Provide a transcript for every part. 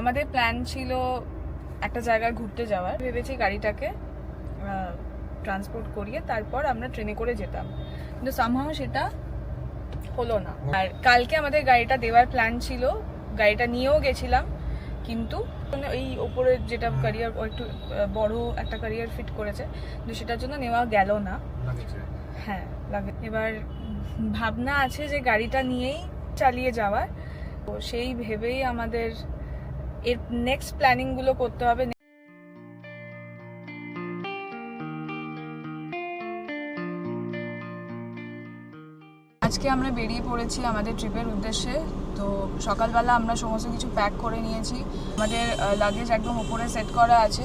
আমাদের প্ল্যান ছিল একটা জায়গায় ঘুরতে যাওয়ার, ভেবেছি গাড়িটাকে ট্রান্সপোর্ট করিয়ে তারপর আমরা ট্রেনে করে যেতাম, কিন্তু সামহাও সেটা হলো না। আর কালকে আমাদের গাড়িটা দেওয়ার প্ল্যান ছিল, গাড়িটা নিয়েও গেছিলাম, কিন্তু এই ওপরে যেটা ক্যারিয়ার একটু বড় একটা ক্যারিয়ার ফিট করেছে, কিন্তু সেটার জন্য নেওয়া গেল না। হ্যাঁ লাগে। এবার ভাবনা আছে যে গাড়িটা নিয়েই চালিয়ে যাওয়ার, তো সেই ভেবেই আমাদের এর নেক্সট প্ল্যানিংগুলো করতে হবে। আজকে আমরা বেরিয়ে পড়েছি আমাদের ট্রিপের উদ্দেশ্যে। তো সকালবেলা আমরা সমস্ত কিছু প্যাক করে নিয়েছি, আমাদের লাগেজ একদম উপরে সেট করা আছে।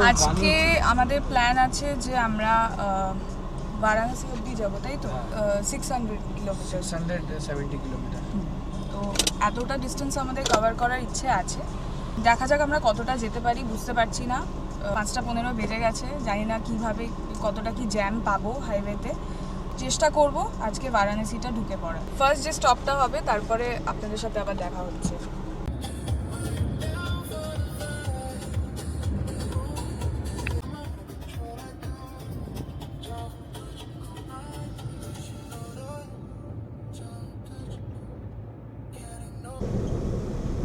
আজকে আমাদের প্ল্যান আছে যে আমরা বারাণসী অবধি যাবো, তাই তো 600 কিলোমিটার, 670 কিলোমিটার। তো এতটা ডিস্টেন্স আমাদের কভার করার ইচ্ছে আছে। দেখা যাক আমরা কতটা যেতে পারি, বুঝতে পারছি না। 5:15 বেজে গেছে, জানি না কিভাবে কতটা কি জ্যাম পাবো হাইওয়েতে। চেষ্টা করব আজকে বারাণসীটা ঢুকে পড়া। ফার্স্ট যে স্টপটা হবে তারপরে আপনাদের সাথে আবার দেখা হচ্ছে।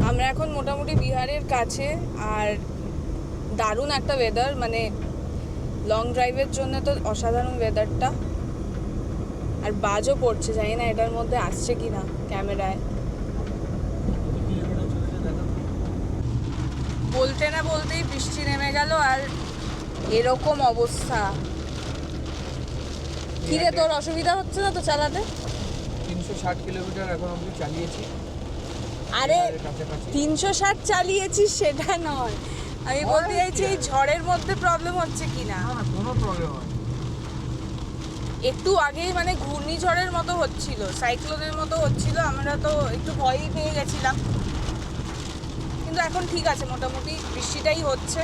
আমরা এখন মোটামুটি বিহারের কাছে, আর দারুণ একটা ওয়েদার, মানে লং ড্রাইভের জন্য তো অসাধারণ ওয়েদারটা। আর বাজও পড়ছে, জানি না এটার মধ্যে আসছে কি না ক্যামেরায়। বলতে না বলতেই বৃষ্টি নেমে গেল, আর এরকম অবস্থা। কিরে, তোর অসুবিধা হচ্ছে না তো চালাতে? 360 কিলোমিটার এখন অবধি চালিয়েছি। আরে 360 চালিয়েছিস সেটা নয়, আমি বলতে চাইছি এই ঝড়ের মধ্যে প্রবলেম হচ্ছে কিনা। কোনো প্রবলেম হয়। একটু আগেই মানে ঘূর্ণিঝড়ের মতো হচ্ছিল, সাইক্লোনের মতো হচ্ছিল, আমরা তো একটু ভয়ই পেয়ে গেছিলাম। কিন্তু এখন ঠিক আছে, মোটামুটি বৃষ্টিটাই হচ্ছে।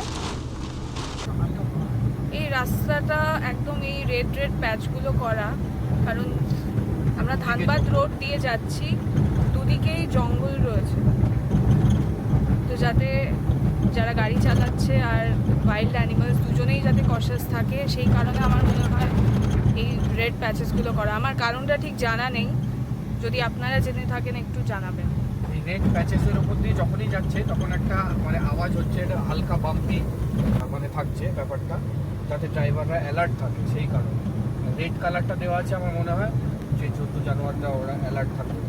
এই রাস্তাটা একদম এই রেড প্যাচগুলো করা, কারণ আমরা ধানবাদ রোড দিয়ে যাচ্ছি, দুদিকেই জঙ্গল রয়েছে, তো যাতে যারা গাড়ি চালাচ্ছে আর ওয়াইল্ড অ্যানিমালস দুজনেই যাতে কশাস থাকে, সেই কারণে আমার মনে হয় এই রেড প্যাচেসগুলো করা। আমার কারণটা ঠিক জানা নেই, যদি আপনারা জেনে থাকেন একটু জানাবেন। এই রেড প্যাচেসের উপর দিয়ে যখনই যাচ্ছে তখন একটা মানে আওয়াজ হচ্ছে, এটা হালকা বাম্পি মানে থাকছে ব্যাপারটা, যাতে ড্রাইভাররা অ্যালার্ট থাকে। সেই কারণে রেড কালারটা দেওয়া আছে, আমার মনে হয় যে 14 জানুয়ারিটা ওরা অ্যালার্ট থাকবে।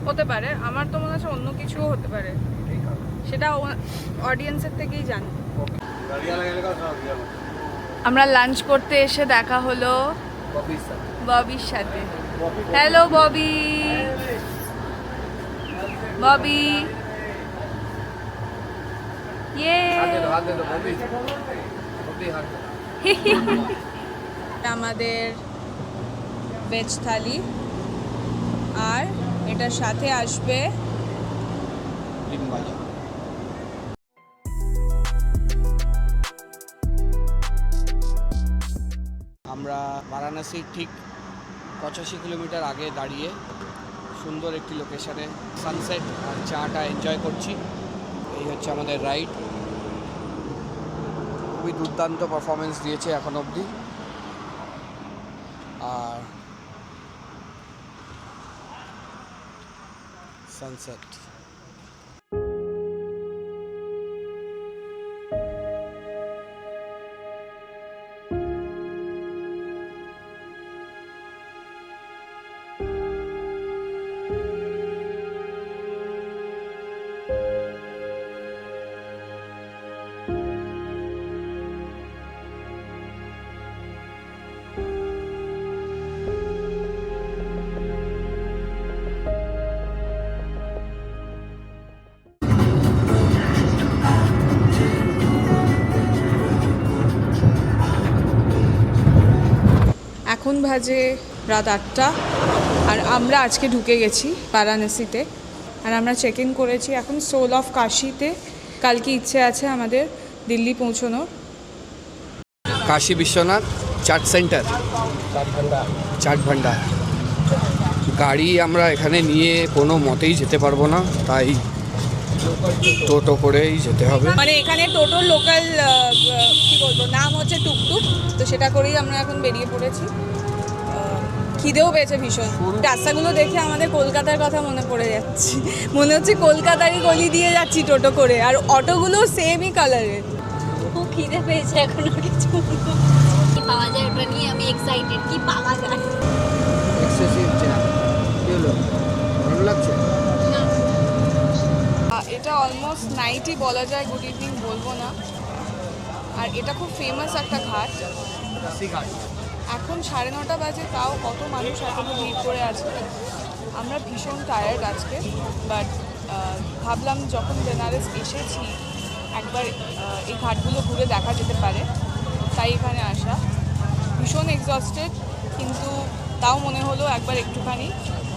হতে পারে, আমার তো মনে হচ্ছে অন্য কিছুও হতে পারে, সেটা অডিয়েন্সের থেকেই জানি। আমরা লাঞ্চ করতে এসে দেখা হলো ববির সাথে। হ্যালো ববি। ববি ইয়ে আমাদের ভেজ থালি, আর এটার সাথে আসবে আমরা বারাণসীর ঠিক 85 কিলোমিটার আগে দাঁড়িয়ে সুন্দর একটি লোকেশনে সানসেট আর চাটা এনজয় করছি। এই হচ্ছে আমাদের রাইড। খুবই দুর্দান্ত পারফরমেন্স দিয়েছে এখন অবধি। আর সানসেট এখন বাজে রাত 8টা, আর আমরা আজকে ঢুকে গেছি বারাণসীতে, আর আমরা চেক ইন করেছি এখন সোল অফ কাশিতে। কালকে ইচ্ছে আছে আমাদের দিল্লি পৌঁছানোর। কাশী বিশ্বনাথ চাট সেন্টার, চাট ভান্ডার। গাড়ি আমরা এখানে নিয়ে কোনো মতেই যেতে পারবো না, তাই টোটো করেই যেতে হবে। মানে এখানে টোটো লোকাল কি বলবো নাম হচ্ছে টুকটুক, তো সেটা করেই আমরা এখন বেরিয়ে পড়েছি। খিদেও পেয়েছে ভীষণ, রাস্তাগুলো দেখে আমাদের কলকাতার কথা মনে পড়ে যাচ্ছে, মনে হচ্ছে কলকাতারই গলি দিয়ে যাচ্ছি টোটো করে, আর অটোগুলো সেমই কালারের। খুব খিদে পেয়েছে, এখনো কিছু কি পাওয়া যায় ওটা নিয়ে আমি এক্সাইটেড, কি পাওয়া যায়। এক্সেসিভ জ্যাম, কি হলো, ভালো লাগছে? এটা অলমোস্ট নাইটই বলা যায়, গুড ইভিনিং বলবো না। আর এটা খুব ফেমাস একটা ঘাট। এখন 9:30 বাজে, তাও কত মানুষ এখনো ভিড় করে আছে। আমরা ভীষণ টায়ার্ড আজকে, বাট ভাবলাম যখন বেনারস এসেছি একবার এই ঘাটগুলো ঘুরে দেখা যেতে পারে, তাই এখানে আসা। ভীষণ এক্সস্টেড, কিন্তু তাও মনে হলো একবার একটুখানি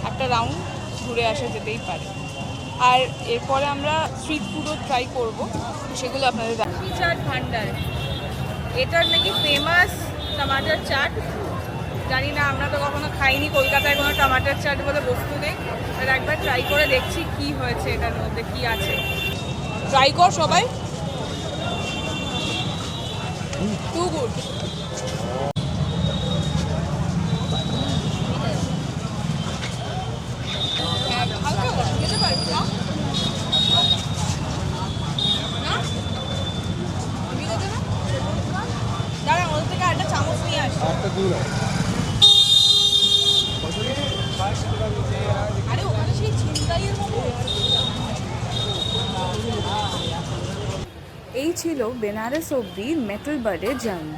একটা রাউন্ড ঘুরে আসা যেতেই পারে। আর এরপরে আমরা স্ট্রিট ফুডও ট্রাই করব, সেগুলো আপনাদের চাট ভান্ডার, এটার নাকি ফেমাস টমাটার চাট। জানি না, আমরা তো কখনো খাইনি, কলকাতায় কোনো টমাটার চাট বলে বস্তু নেই। আর একবার ট্রাই করে দেখছি কি হয়েছে, এটার মধ্যে কি আছে। ট্রাই কর সবাই, টু গুড। খেতে পারবি না? দাঁড়া, ওদের থেকে একটা চামচ নিয়ে আসি। আরে ওখানে সেই ছিনতাইয়ের মতো। এই ছিল বেনারস অব্দি মেটাল বার্ডের জার্নি।